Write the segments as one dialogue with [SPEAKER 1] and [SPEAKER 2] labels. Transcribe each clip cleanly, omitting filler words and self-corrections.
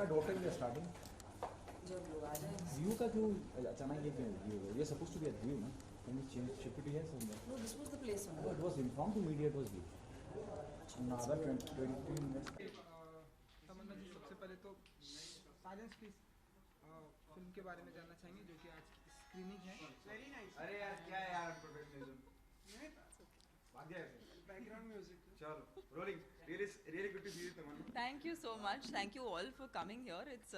[SPEAKER 1] का डॉटर भी स्टार्टिंग
[SPEAKER 2] जब लोग आ जाए।
[SPEAKER 1] व्यू का क्यों अचानक ये व्यू ये suppose to be at view ना can you change shift to here somewhere
[SPEAKER 2] No, this was the place
[SPEAKER 1] it
[SPEAKER 2] only.
[SPEAKER 1] Was inform to media it was view another 20 minutes
[SPEAKER 3] Tamanna ji, सबसे पहले तो साइलेंस प्लीज फिल्म के बारे में जानना चाहेंगे जो कि आज की स्क्रीनिंग है।
[SPEAKER 4] Very nice.
[SPEAKER 5] अरे यार क्या है यार प्रोफेशनलिज्म
[SPEAKER 4] बैकग्राउंड म्यूजिक।
[SPEAKER 5] चलो rolling really good to see you Tamannaah.
[SPEAKER 2] Thank you so much. Thank you all for coming here. It's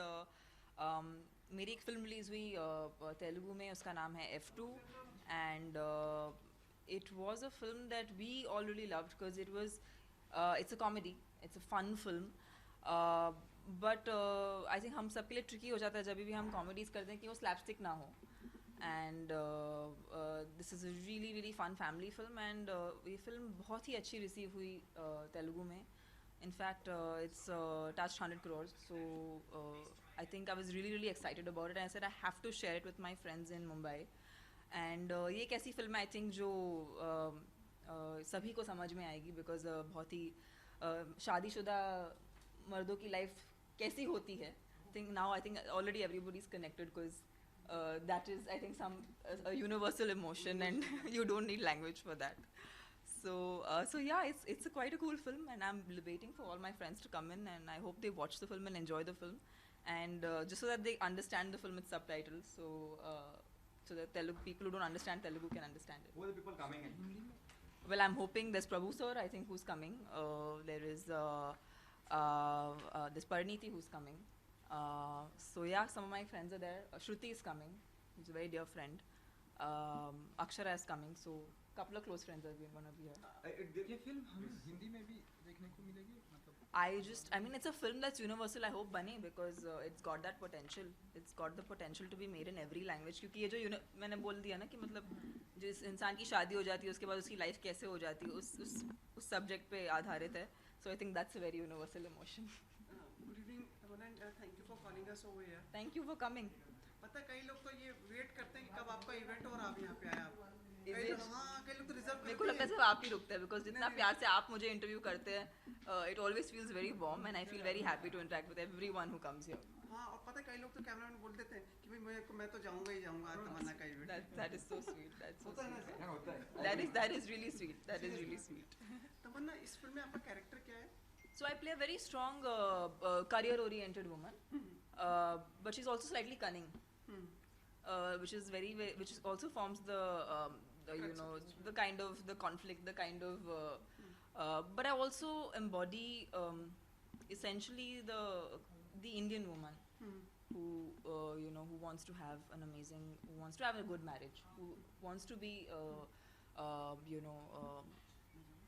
[SPEAKER 2] मेरी एक फिल्म रिलीज हुई तेलुगु में, उसका नाम है F2 and it was a film that we all really loved because it was it's a comedy, it's a fun film. But I think हम सबके लिए ट्रिकी हो जाता है जब भी हम कॉमेडीज करते हैं कि वो स्लैपस्टिक ना हो. And this is a really really fun family film and ये फिल्म बहुत ही अच्छी रिसीव हुई तेलुगु में. In fact, it's touched 100 crores. So I think I was really really excited about it. And I said I have to share it with my friends in Mumbai. And ये एक ऐसी film I think जो सभी को समझ में आएगी because बहुत ही शादीशुदा मर्दों की लाइफ कैसी होती है. Think now I think already everybody is connected because that is I think some a universal emotion and you don't need language for that. So yeah, it's a quite a cool film and I'm waiting for all my friends to come in and I hope they watch the film and enjoy the film and just so that they understand the film with subtitles so that Telugu people who don't understand Telugu can understand it.
[SPEAKER 5] Who are the people coming in?
[SPEAKER 2] Well, I'm hoping there's Prabhu sir, I think, who's coming. There is there's Pariniti who's coming. So yeah, some of my friends are there. Shruti is coming, who's a very dear friend. Akshara is coming. So couple of close friends are going to be here.
[SPEAKER 3] ये film हमें हिंदी में भी देखने को मिलेगी मतलब?
[SPEAKER 2] I mean, it's a film that's universal. I hope बने because it's got that potential. It's got the potential to be made in every language. क्योंकि ये जो मैंने बोल दिया ना कि मतलब जिस इंसान की शादी हो जाती है उसके बाद उसकी लाइफ कैसे हो जाती है उस सब्जेक्ट पे आधारित है. So I think that's a very universal emotion.
[SPEAKER 4] Good evening Rolan, thank you for calling us over here.
[SPEAKER 2] Thank you for coming.
[SPEAKER 4] पता है कई लोग तो ये वेट करते हैं कि कब आपका इवेंट और आप यहाँ पे आए आप।
[SPEAKER 2] Is
[SPEAKER 4] कई
[SPEAKER 2] it?
[SPEAKER 4] लोग हाँ कई लोग तो रिजर्व
[SPEAKER 2] मेरे को लगता है सिर्फ आप ही रुकते हैं बिकॉज जितना प्यार से आप मुझे इंटरव्यू करते हैं it always feels very warm and I feel very happy to interact with everyone who comes here.
[SPEAKER 4] हाँ, और पता है कई लोग तो कैमरामैन बोल देते हैं कि भाई मैं तो जाऊँगा ही जाऊँगा आज तमन्ना का event.
[SPEAKER 2] That is so sweet. That's so
[SPEAKER 4] होता है ना
[SPEAKER 2] sweet.
[SPEAKER 4] ऐसा?
[SPEAKER 5] क्या होता है?
[SPEAKER 2] That is really sweet. That is really sweet.
[SPEAKER 4] तमन्ना, इस फिल्म में आपका कैरेक्टर क्या है?
[SPEAKER 2] So I play a very strong career-oriented woman, but she's also slightly cunning, which is also forms the you know the kind of the conflict, the kind of but I also embody essentially the Indian woman who you know who wants to have who wants to have a good marriage, who wants to be you know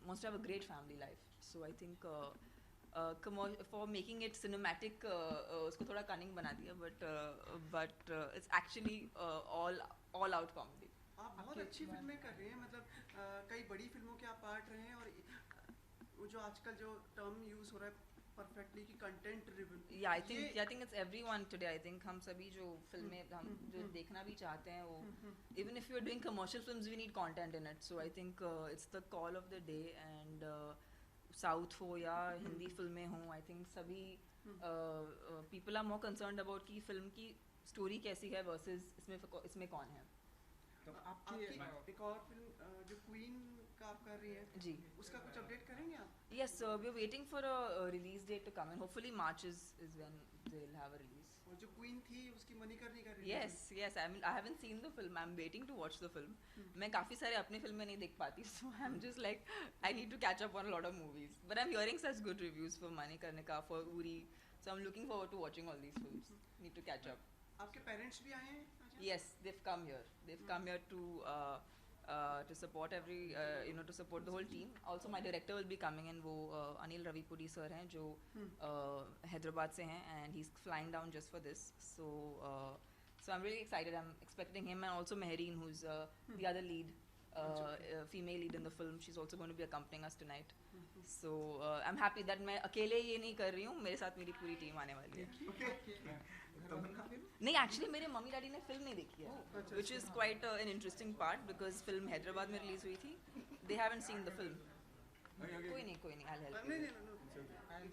[SPEAKER 2] wants to have a great family life. So I think for making it cinematic उसको थोड़ा cunning बना दिया but it's actually all out comedy.
[SPEAKER 4] आप बहुत अच्छी फिल्में कर रहे हैं, मतलब कई बड़ी फिल्मों के आप पार्ट रहे हैं और वो जो आजकल जो टर्म यूज हो रहा है परफेक्टली कि content driven.
[SPEAKER 2] Yeah, I think it's everyone today. I think हम सभी जो फिल्में हम जो देखना भी चाहते हैं वो even if you're doing commercial films we need content in it. So I think it's the call of the day and south हो या हिंदी फिल्में हों, आई थिंक सभी people are more concerned about कि फिल्म की स्टोरी कैसी है versus इसमें कौन है.
[SPEAKER 3] तो
[SPEAKER 4] आपकी
[SPEAKER 3] आपकी
[SPEAKER 4] एक और फिल्म जो क्वीन का आप कर रही हैं
[SPEAKER 2] जी,
[SPEAKER 4] उसका कुछ अपडेट करेंगे आप?
[SPEAKER 2] yes, we are waiting for a release date to come in. Hopefully March is when they'll have a release.
[SPEAKER 4] और जो क्वीन थी उसकी मणिकर्णिका कर रही है?
[SPEAKER 2] Yes, I mean I haven't seen the film. I'm waiting to watch the film. मैं काफ़ी सारे अपने फिल्म में नहीं देख पाती, so I'm just like I need to catch up on a lot of movies. But I'm hearing such good reviews for Manikarnika, for Uri, so I'm looking forward to watching all these films. Need to catch up.
[SPEAKER 4] आपके parents भी आए हैं आज?
[SPEAKER 2] Yes, they've come here. They've come here to support you know, to support the whole team. Also my director will be coming in. वो Anil रविपुरी sir हैं जो हैदराबाद से हैं and he's flying down just for this. So I'm really excited. I'm expecting him and also Mehreen, who's the other lead, female lead in the film. She's also going to be accompanying us tonight. So I'm happy that मैं अकेले ये नहीं कर रही हूँ, मेरे साथ मेरी पूरी टीम आने वाली है. नहीं, एक्चुअली मेरे मम्मी डैडी ने फिल्म नहीं देखी है, which is quite an interesting part because film Hyderabad में रिलीज हुई थी. They haven't seen the film. कोई नहीं, I'll help you.
[SPEAKER 4] नहीं,
[SPEAKER 3] and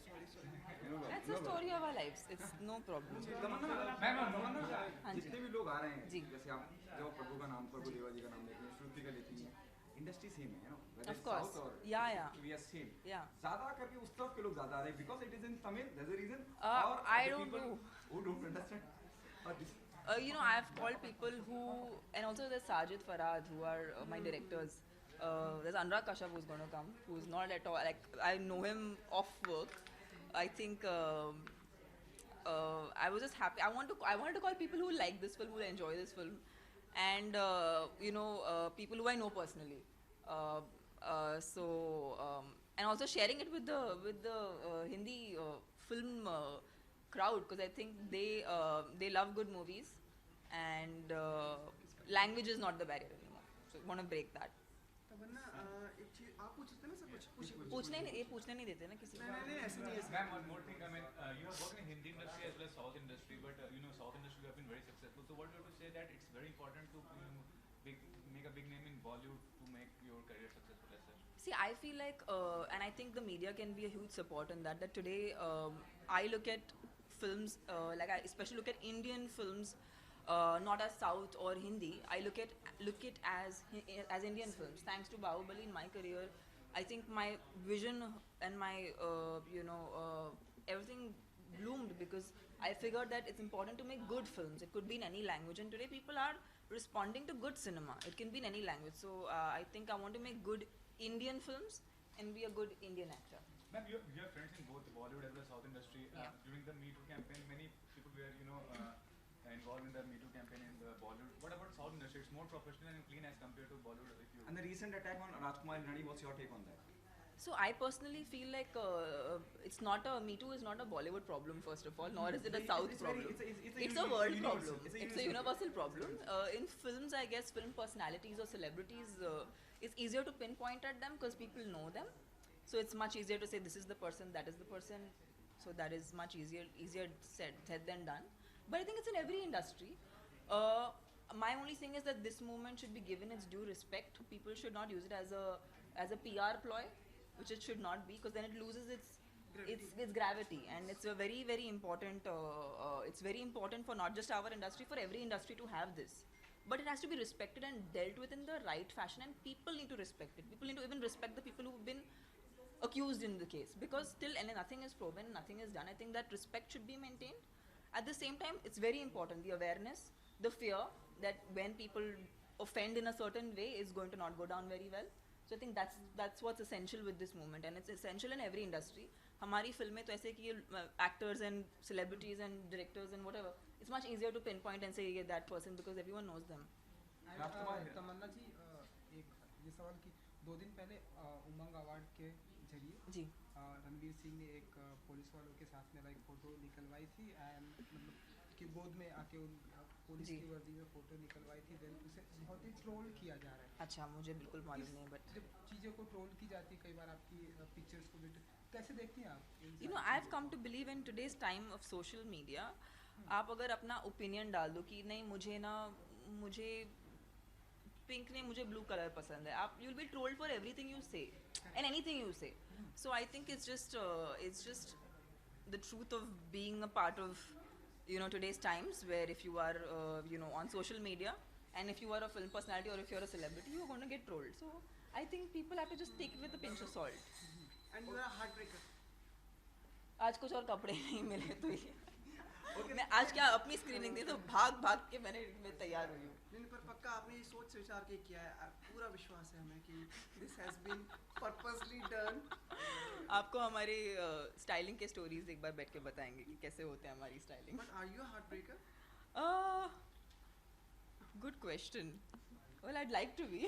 [SPEAKER 4] sorry
[SPEAKER 2] That's the story of our lives. It's no problem. हाँ जी.
[SPEAKER 5] जितने भी लोग आ रहे हैं
[SPEAKER 2] जी.
[SPEAKER 5] जैसे आप जब प्रभु का नाम प्रभु देवा जी का नाम लेते हैं श्रुति का लेती हैं इंडस्ट्री सेम है whether
[SPEAKER 2] Of
[SPEAKER 5] it's
[SPEAKER 2] course.
[SPEAKER 5] South or
[SPEAKER 2] Yeah.
[SPEAKER 5] we are same
[SPEAKER 2] Yeah.
[SPEAKER 5] ज़्यादा करके उस तरफ के लोग ज़्यादा आ रहे हैं because it is in Tamil there's a reason or
[SPEAKER 2] I
[SPEAKER 5] the
[SPEAKER 2] don't
[SPEAKER 5] people
[SPEAKER 2] know.
[SPEAKER 5] who don't understand or this
[SPEAKER 2] I've called people who, and also there's Sajid Farad, who are my directors. There's Anurag Kashyap who's going to come, who's not at all, like, I know him off work. I think I was just happy. I wanted to call people who like this film, who enjoy this film, and people who I know personally. And also sharing it with the Hindi film crowd, because I think they love good movies, and language is not the barrier anymore. So I want to break that.
[SPEAKER 4] तमन्ना एक चीज आप पूछ सकते हैं ना sir कुछ पूछिए
[SPEAKER 2] पूछने नहीं देते ना किसी को.
[SPEAKER 4] नहीं ऐसे नहीं ऐसे
[SPEAKER 6] Ma'am, one more thing. I mean, you have worked in Hindi industry as well as South industry, but South industry you have been very successful. So, what do you have to say that it's very important to make a big name in Bollywood to make your career successful as such?
[SPEAKER 2] See, I feel like, and I think the media can be a huge support in that. That today, I look at films, like I especially look at Indian films, not as South or Hindi. I look it as Indian films. Thanks to Bahubali in my career, I think my vision and my everything bloomed, because I figured that it's important to make good films. It could be in any language, and today people are responding to good cinema. It can be in any language. So I think I want to make good Indian films and be a good Indian actor.
[SPEAKER 6] Ma'am, you have friends in both Bollywood as well as South industry.
[SPEAKER 2] Yeah.
[SPEAKER 6] During the Me Too campaign, many people were involved in the Me Too campaign in the Bollywood. What about South industry? It's more professional and clean as compared to Bollywood.
[SPEAKER 5] and the recent attack on Rajkumar Hirani what's your take on that
[SPEAKER 2] So I personally feel like it's not a Me Too is not a Bollywood problem, first of all, nor is it a South problem. It's a world problem. It's a universal problem. In films, I guess film personalities or celebrities, it's easier to pinpoint at them because people know them. So it's much easier to say this is the person, that is the person. So that is much easier said than done. But I think it's in every industry. My only thing is that this movement should be given its due respect. People should not use it as a PR ploy, which it should not be, because then it loses its gravity, and it's a very, very important. It's very important for not just our industry, for every industry to have this. But it has to be respected and dealt with in the right fashion, and people need to respect it. People need to even respect the people who've been accused in the case, because still nothing is proven, nothing is done. I think that respect should be maintained. At the same time, it's very important, the awareness, the fear that when people offend in a certain way is going to not go down very well. So I think that's what's essential with this movement, and it's essential in every industry. हमारी फिल्में तो ऐसे कि actors and celebrities and directors and whatever, it's much easier to pinpoint and say yeah, that person, because everyone knows them.
[SPEAKER 3] तमन्ना जी एक ये सवाल कि 2 दिन पहले उमंग अवार्ड के जरिए
[SPEAKER 2] जी
[SPEAKER 3] रणवीर सिंह ने एक पुलिस वालों के साथ में लाइक फोटो निकलवाई थी, एंड मतलब कि गोद में आके उन पुलिस
[SPEAKER 2] जी।
[SPEAKER 3] की वर्दी में फोटो निकलवाई थी, देन उसे बहुत ही ट्रोल किया जा रहा है।
[SPEAKER 2] अच्छा, मुझे बिल्कुल मालूम नहीं, बट
[SPEAKER 3] जब चीज़ों को ट्रोल की जाती है कई बार आपकी पिक्चर्स को भी कैसे देखती हैं आप इन
[SPEAKER 2] you know,
[SPEAKER 3] सारी
[SPEAKER 2] I've come to believe in today's time of social media, आप अगर अपना ओपिनियन डाल दो कि नहीं मुझे पिंक नहीं, मुझे ब्लू कलर पसंद है, आप you'll be trolled for everything you say and anything you say. So I think it's just the truth of being a part of today's times, where if you are on social media, and if you are a film personality or if you're a celebrity, you're going to get trolled. So I think people have to just take it with a pinch of salt.
[SPEAKER 4] And you are a heartbreaker.
[SPEAKER 2] आज कुछ और कपड़े नहीं मिले तो ये मैं आज क्या अपनी स्क्रीनिंग थी तो भाग के मैं तैयार हुई हूँ.
[SPEAKER 4] नहीं पर पक्का आपने ये सोच विचार के किया है, पूरा विश्वास है हमें कि this has been purposely done.
[SPEAKER 2] आपको हमारी स्टाइलिंग के स्टोरीज एक बार बैठ के बताएंगे कि कैसे होते हैं हमारी styling.
[SPEAKER 4] But are you a heartbreaker?
[SPEAKER 2] Good question. Well, I'd like to be.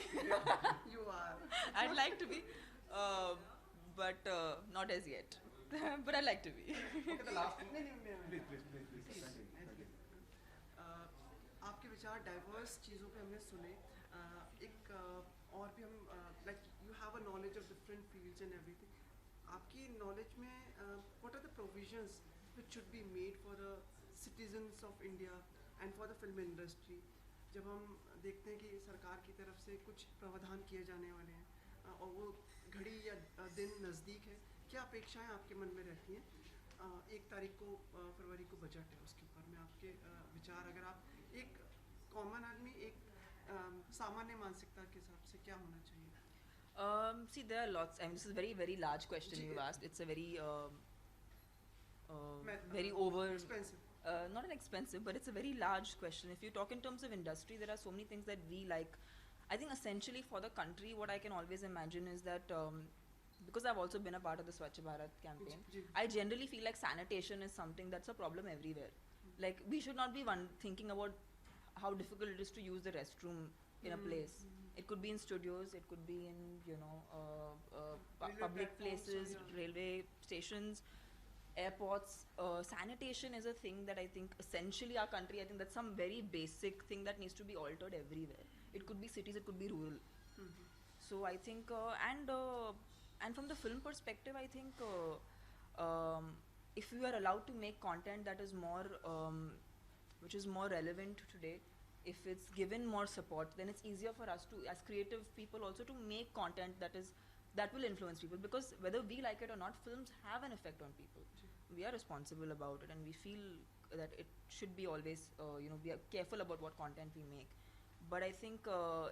[SPEAKER 4] You are.
[SPEAKER 2] I'd like to be, but not as yet. But I'd like to be.
[SPEAKER 5] okay the last
[SPEAKER 4] नहीं नहीं
[SPEAKER 5] please
[SPEAKER 4] आपके विचार diverse चीज़ों पे हमने सुने. एक और भी हम like you have a knowledge of different fields and everything. आपकी नॉलेज में what are the provisions which should be made for the citizens of India and for the film industry? जब हम देखते हैं कि सरकार की तरफ से कुछ प्रावधान किए जाने वाले हैं और वो घड़ी या दिन नज़दीक है, क्या अपेक्षाएं आपके मन में रहती हैं? 1 तारीख को फरवरी को बजट है, उसके ऊपर में आपके विचार, अगर आप एक कॉमन आदमी, एक सामान्य मानसिकता के हिसाब से क्या होना चाहिए?
[SPEAKER 2] See, there are lots. I mean, this is a very, very large question
[SPEAKER 4] ji,
[SPEAKER 2] you've asked. It's a very, very
[SPEAKER 4] मैं-
[SPEAKER 2] over.
[SPEAKER 4] expensive.
[SPEAKER 2] Not an expensive, but it's a very large question. If you talk in terms of industry, there are so many things that we like. I think essentially for the country, what I can always imagine is that because I've also been a part of the Swachh Bharat campaign,
[SPEAKER 4] ji,
[SPEAKER 2] I generally feel like sanitation is something that's a problem everywhere. Like we should not be thinking about how difficult it is to use the restroom in a place. It could be in studios, it could be in
[SPEAKER 4] Railway
[SPEAKER 2] public
[SPEAKER 4] platforms,
[SPEAKER 2] places,
[SPEAKER 4] yeah.
[SPEAKER 2] railway stations, airports. Sanitation is a thing that I think essentially our country, I think that's some very basic thing that needs to be altered everywhere. It could be cities, it could be rural. So I think and from the film perspective, I think if we are allowed to make content that is more which is more relevant today, if it's given more support, then it's easier for us to, as creative people, also to make content that will influence people, because whether we like it or not, films have an effect on people. We are responsible about it, and we feel that it should be always we are careful about what content we make. But I think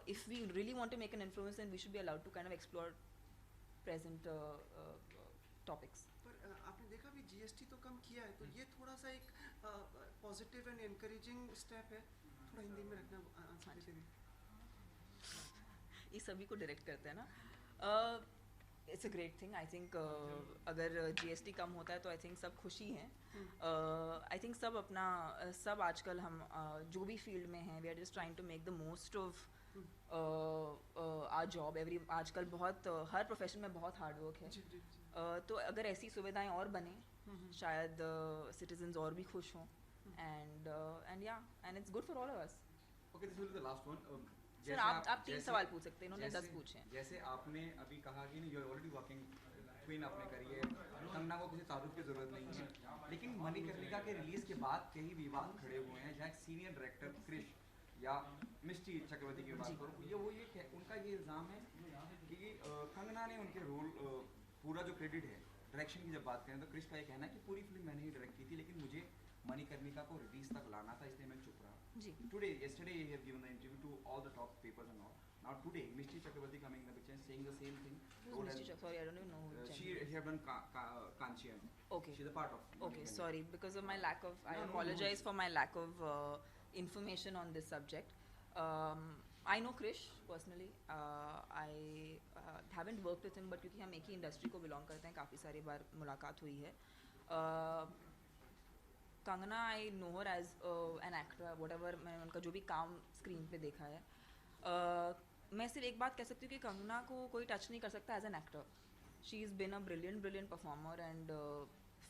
[SPEAKER 2] if we really want to make an influence, then we should be allowed to kind of explore present topics.
[SPEAKER 4] पर आपने देखा भी GST तो कम किया है, तो ये थोड़ा सा एक पॉजिटिव एंड एनकरेजिंग स्टेप है। थोड़ा हिंदी में रखना आंसर देते हुए।
[SPEAKER 2] ये सभी को डायरेक्ट करते हैं ना। It's a great thing. I think अगर जीएसटी कम होता है तो आई थिंक सब खुशी हैं। आई थिंक सब आजकल हम जो भी फील्ड में हैं, we are just trying to make the most of our job. आजकल बहुत हर प्रोफेशन में बहुत हार्ड वर्क है।
[SPEAKER 4] जी, जी, जी।
[SPEAKER 2] तो अगर ऐसी सुविधाएं और बने, शायद सिटीजन्स और भी खुश हों, and it's good for all of us.
[SPEAKER 5] Okay, this will be the last one.
[SPEAKER 2] Sir आप 3 सवाल पूछ सकते हैं, इन्होंने 10 पूछे हैं।
[SPEAKER 5] जैसे आपने अभी कहा कि you are already working, queen आपने करी है, कंगना को किसी तारुफ की जरूरत नहीं है, लेकिन मणिकर्णिका के रिलीज के बाद कई विवाद खड़े हुए हैं, जहाँ सीनियर डायरेक्टर क्रिश या मिस्टी चक्रवर्ती की बात करो, उनका ये इल्ज़ाम है कि कंगना ने उनके रोल पूरा जो क्रेडिट है डायरेक्शन की जब बात करें तो क्रिश का ये कहना है कि पूरी फिल्म मैंने ही डायरेक्ट की थी, लेकिन मुझे मणिकर्णिका को रिलीज तक लाना था, इसलिए मैं चुप रहा।
[SPEAKER 2] जी।
[SPEAKER 5] Yesterday you have given the interview to all the top papers and all. Now today, Mishti Chakrabarti coming in the picture and saying the same thing.
[SPEAKER 2] Who's Mr. Sorry, I don't even know who
[SPEAKER 5] She have done Kanchian.
[SPEAKER 2] Okay.
[SPEAKER 5] She's a part of.
[SPEAKER 2] Okay,
[SPEAKER 5] Mणिकर्णिका.
[SPEAKER 2] sorry, because of my lack of, I
[SPEAKER 5] No, no,
[SPEAKER 2] apologize
[SPEAKER 5] no.
[SPEAKER 2] for my lack of information on this subject. I know Krish personally. I haven't worked with him, but क्योंकि हम एक ही industry को belong करते हैं, काफ़ी सारी बार मुलाकात हुई है। Kangana, I know her as an actor, whatever, मैंने उनका जो भी काम स्क्रीन पे देखा है। मैं सिर्फ एक बात कह सकती हूँ कि कंगना को कोई टच नहीं कर सकता as an actor. She is been a brilliant performer and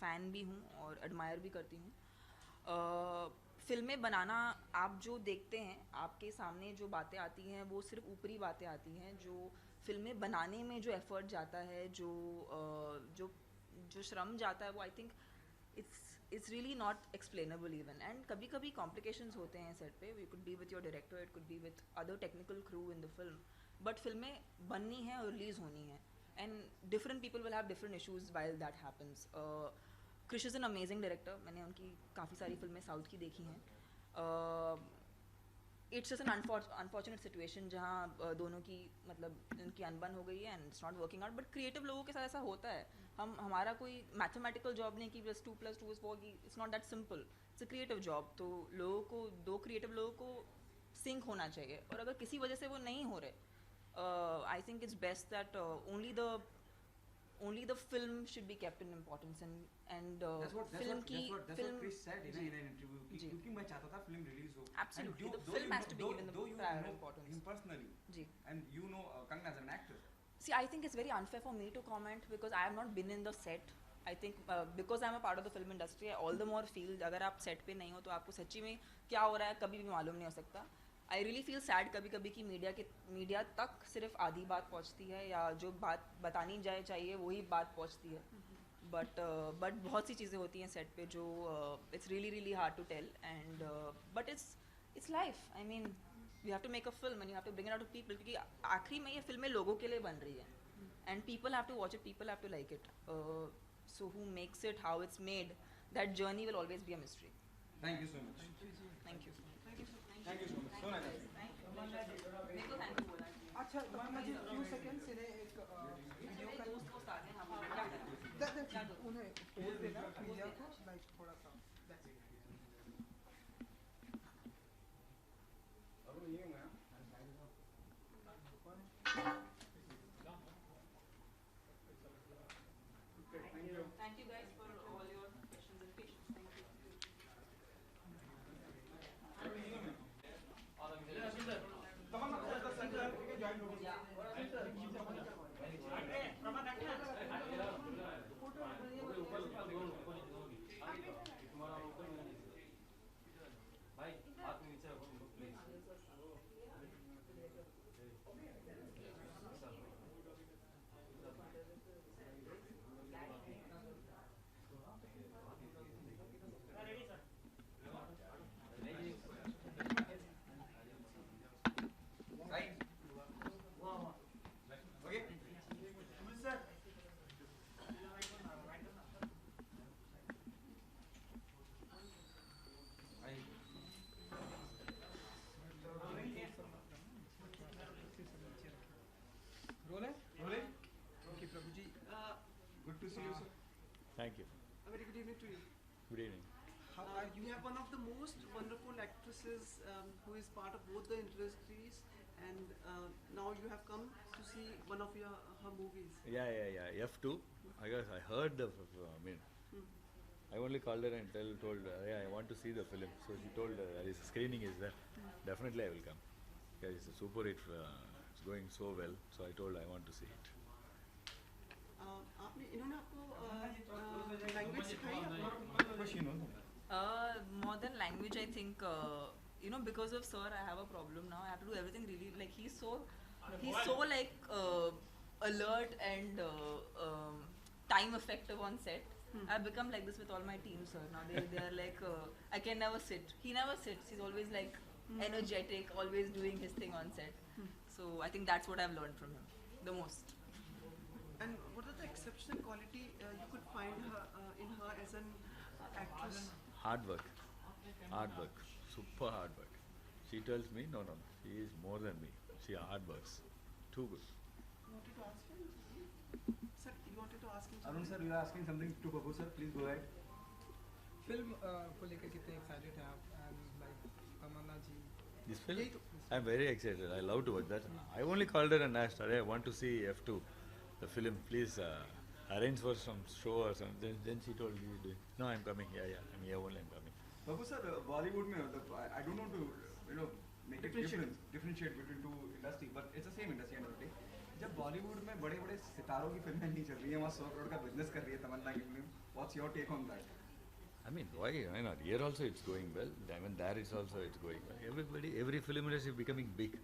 [SPEAKER 2] fan भी हूँ और एडमायर भी करती हूँ। फिल्में बनाना, आप जो देखते हैं, आपके सामने जो बातें आती हैं वो सिर्फ ऊपरी बातें आती हैं। जो फिल्में बनाने में जो एफर्ट जाता है, जो श्रम जाता है, वो I think it's really not explainable even, and कभी कभी complications होते हैं सेट पे। We could be with your director, it could be with other technical crew in the film, but फिल्में बननी हैं और रिलीज़ होनी हैं, and different people will have different issues while that happens. Krish is an amazing director, मैंने उनकी काफ़ी सारी फिल्में साउथ की देखी हैं। It's just an unfortunate situation जहाँ दोनों की मतलब उनकी अनबन हो गई है and it's not working out. But creative लोगों के साथ ऐसा होता है। हमारा कोई मैथमेटिकल जॉब नहीं कि बस 2 + 2 = 4 की, it's not that simple. It's a creative job. तो लोगों को, 2 क्रिएटिव लोगों को सिंक होना चाहिए, और अगर किसी वजह से वो नहीं हो रहे, I think it's best that only the film should be kept in importance, and
[SPEAKER 5] That's what Chris said in
[SPEAKER 2] जी,
[SPEAKER 5] an interview.
[SPEAKER 2] जी.
[SPEAKER 5] क्योंकि मैं चाहता था फिल्म रिलीज हो.
[SPEAKER 2] Absolutely.
[SPEAKER 5] And
[SPEAKER 2] The film has to be given the
[SPEAKER 5] though you
[SPEAKER 2] prior
[SPEAKER 5] know
[SPEAKER 2] importance.
[SPEAKER 5] him personally,
[SPEAKER 2] जी.
[SPEAKER 5] and you know Kangna as an actor.
[SPEAKER 2] See, I think it's very unfair for me to comment because I have not been in the set. I think because I'm a part of the film industry, I all the more feel अगर आप set पे नहीं हो तो आपको सच्ची में क्या हो रहा है कभी भी मालूम नहीं हो सकता। I really feel sad कभी कभी कि मीडिया तक सिर्फ आधी बात पहुंचती है, या जो बात बतानी जाए चाहिए वही बात पहुंचती है। बट बहुत सी चीज़ें होती हैं सेट पे जो it's really hard to tell, and but it's life. I mean you have to make a film and you have to bring it out to people, क्योंकि आखिरी में ये फिल्में लोगों के लिए बन रही है, and people have to watch it, people have to like it. so who makes it, how it's made, that journey will always be a mystery.
[SPEAKER 5] Thank you so much.
[SPEAKER 2] Thank you.
[SPEAKER 5] Thank you so much. So nice.
[SPEAKER 2] मेरे को thank you बोलना चाहिए।
[SPEAKER 3] अच्छा तमन्ना जी few seconds इन्हें एक video का
[SPEAKER 2] दोस्त आ गए, हम क्या करें?
[SPEAKER 3] उन्हें पोज देना मीडिया को लाइक थोड़ा सा that's it.
[SPEAKER 2] Thank you guys for all your questions and patience. Thank you.
[SPEAKER 5] Right? Okay?
[SPEAKER 3] Roll है
[SPEAKER 5] Rolling?
[SPEAKER 3] Okay Prabhu ji
[SPEAKER 5] Good to see you, sir.
[SPEAKER 1] Thank you.
[SPEAKER 4] A very good evening to you.
[SPEAKER 1] Good evening.
[SPEAKER 3] how are
[SPEAKER 4] You
[SPEAKER 3] you
[SPEAKER 4] have one of the most wonderful actresses who is part of both the industries, and now you have come to see one of her movies.
[SPEAKER 1] Yeah. F2. I guess I heard the. I only called her and told her, yeah, I want to see the film. So she told there is a screening is there. Definitely I will come. Yeah, it's a super hit. It's going so well. So I told I want to see it.
[SPEAKER 4] आपने इन्होंने आपको language सिखाई आपको?
[SPEAKER 2] More than language, I think, because of Sir, I have a problem now. I have to do everything really, like, he's so like alert and time effective on set. I've become like this with all my team, sir. Now they are like, I can never sit. He never sits. He's always like energetic, always doing his thing on set. So I think that's what I've learned from him the most.
[SPEAKER 4] And what are the exceptional quality you could find in her as an actress?
[SPEAKER 1] Hard work. Super hard work. She tells me, no, she is more than me. She hard works. Too good.
[SPEAKER 4] You wanted to ask him? Sir, you wanted to ask him
[SPEAKER 5] Arun
[SPEAKER 4] something?
[SPEAKER 5] sir, you are asking something to Babu sir. Please go ahead.
[SPEAKER 3] Film को लेकर कितने excited हैं आप and like Tamannaah ji
[SPEAKER 1] This film?
[SPEAKER 3] यही तो
[SPEAKER 1] I'm very excited. I love to watch that. I only called her and asked her, I want to see F2, the film. Please arrange for some show or something. Then she told me, no, I'm coming. Yeah, I'm here only. I'm coming.
[SPEAKER 5] Babu sir, Bollywood में I don't want to make a differentiate between two industry, but it's the same industry end of the day. जब बॉलीवुड में बड़े बड़े सितारों की फिल्में नहीं चल रही हैं, वहाँ 100 करोड़ का बिजनेस कर रही है तमन्ना की film. What's your take on that?
[SPEAKER 1] I mean, why not? Here also it's going well. I mean, there is also it's going well. Every film industry is becoming big.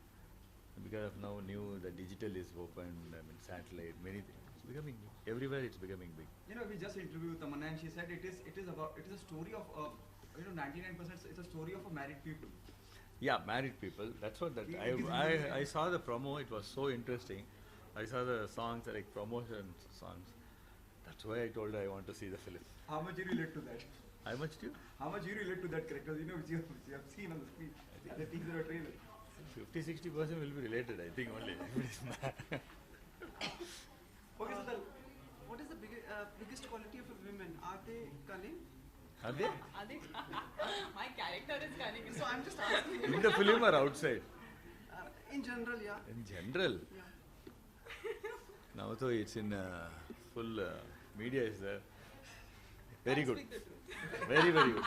[SPEAKER 1] Because of now the digital is open, I mean, satellite, many things. It's becoming big. Everywhere it's becoming big.
[SPEAKER 5] We just interviewed Tamanna and she said it is a story of 99% it's a story of a married people.
[SPEAKER 1] Yeah, married people. That's what that. I saw the promo. It was so interesting. I saw the songs, like promotion songs. That's why I told her I want to see the film.
[SPEAKER 5] How much you relate to that?
[SPEAKER 1] How much do you?
[SPEAKER 5] How much you relate to that character? Which you have seen on the screen, the teaser or trailer.
[SPEAKER 1] 50-60% will be related, I think only.
[SPEAKER 4] Okay, so what is the biggest quality of a women? Are they cunning?
[SPEAKER 1] Are they?
[SPEAKER 2] My character is cunning.
[SPEAKER 4] So I'm just asking.
[SPEAKER 1] In the film or outside?
[SPEAKER 4] In general, yeah.
[SPEAKER 1] In general.
[SPEAKER 4] Yeah.
[SPEAKER 1] Now though it's in full media is there. Very good. Very good.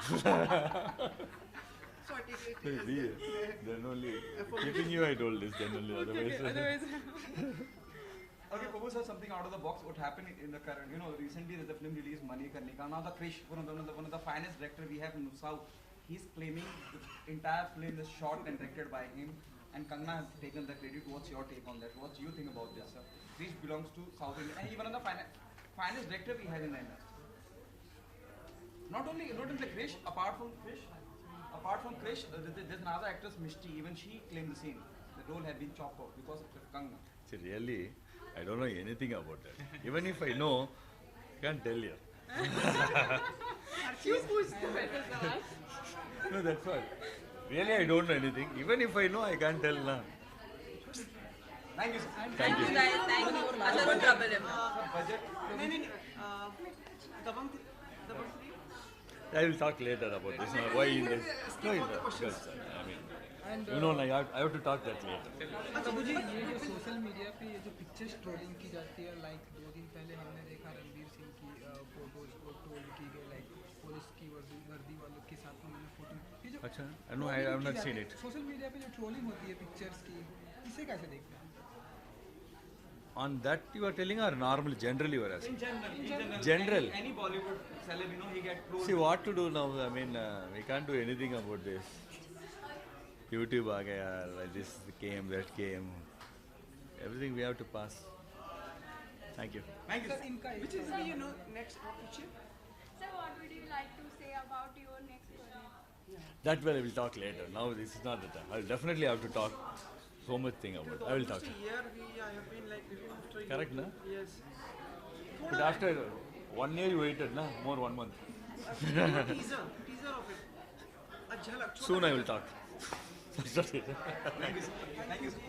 [SPEAKER 4] So I take it as
[SPEAKER 1] Then only keeping you I told this, then only otherwise.
[SPEAKER 5] Okay, Prabhu sir, something out of the box. What happened in the current, recently there's a film released, Mani Karnika. Now the Krish, one of the finest director we have in South, he's claiming the entire film is shot and directed by him, and Kangna has taken the credit. What's your take on that? What do you think about this, sir? Krish belongs to South India, and he's one of the finest director we have in the industry. Not only the Krish, apart from Krish, there's another actress, Mishti. Even she claimed the same. The role had been chopped off because of Kangna.
[SPEAKER 1] See, really, I don't know anything about that. Even if I know, I can't tell you.
[SPEAKER 4] You pushed the better than
[SPEAKER 1] No, that's all. Really, I don't know anything. Even if I know, I can't tell now.
[SPEAKER 5] Thank you, sir.
[SPEAKER 2] Thank you guys. Thank you. Asal don't trouble him.
[SPEAKER 4] नहीं दबंग 3
[SPEAKER 1] I will talk later about this. No, why in this? No, yes, I mean,
[SPEAKER 3] And
[SPEAKER 1] you know, like, I have to talk that later.
[SPEAKER 3] अच्छा मुझे ये जो social media पे ये जो pictures trolling की जाती है, लाइक 2 दिन पहले हमने देखा रणवीर सिंह की फोटोज को ट्रोल की गई, लाइक पुलिस की वर्दी वालों के साथ उन्होंने फोटो, ये जो
[SPEAKER 1] अच्छा, no, I have not seen it.
[SPEAKER 3] Social media पे जो ट्रोलिंग होती है पिक्चर्स की, इसे कैसे देखते हैं?
[SPEAKER 1] On that you are telling or normally, generally you are asking? General.
[SPEAKER 5] Any Bollywood celeb, you know, he get trolled.
[SPEAKER 1] See what to do now? I mean, we can't do anything about this. YouTube aa gaya, like this came, that came. Everything we have to pass. Thank you.
[SPEAKER 5] Thank you,
[SPEAKER 3] sir
[SPEAKER 5] sir.
[SPEAKER 3] इनका
[SPEAKER 4] which is the next picture
[SPEAKER 7] Sir, what would you like to say about your next project?
[SPEAKER 1] That well I will talk later. Now this is not the time. I will definitely have to talk so much thing about it. I will talk.
[SPEAKER 4] almost a year I have been like looking after you.
[SPEAKER 1] Correct, na?
[SPEAKER 4] Yes.
[SPEAKER 1] But after 1 year you waited, na? More 1 month.
[SPEAKER 4] teaser of it. A jhalak.
[SPEAKER 1] Soon I will talk. That's not it.
[SPEAKER 5] Thank you, sir. Thank you, sir. Thank you.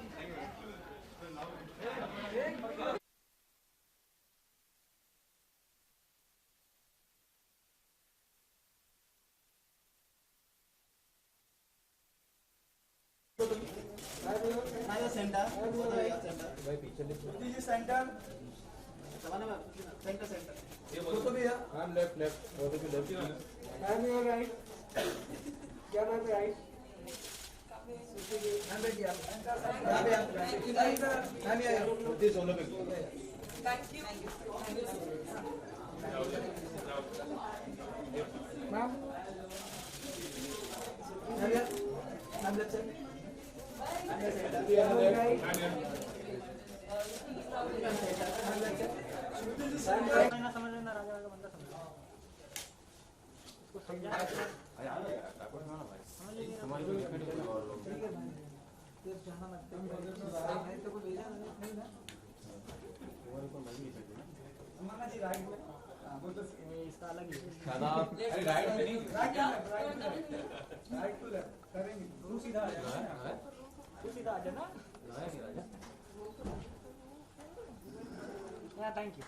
[SPEAKER 3] Yeah, thank you.